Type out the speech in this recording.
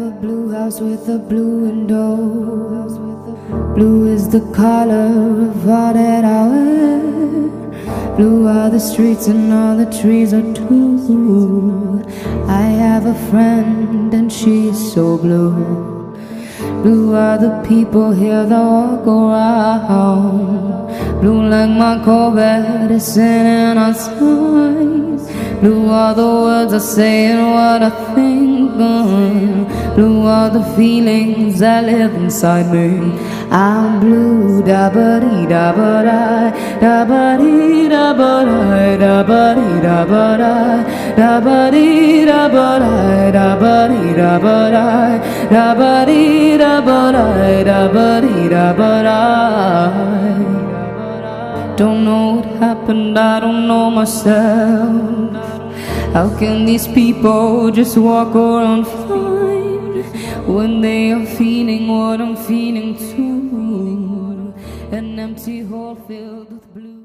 a blue house with a blue window. Blue is the color of all that I wear. Blue are the streets and all the trees are too. I have a friend and she's so blue. Blue are the people here that walk around. Blue like my Corvette is sitting on signs. Blue are the words I say and what I think. Blue are the feelings that live inside me. I'm blue, da ba dee da ba da, da ba dee da ba da, da ba dee da ba da, da ba dee da ba da, da ba dee da ba da, da ba dee da ba da, da ba dee da ba da. Don't know what happened, I don't know myself. How can these people just walk around fine when they are feeling what I'm feeling too? An empty hole filled with blue.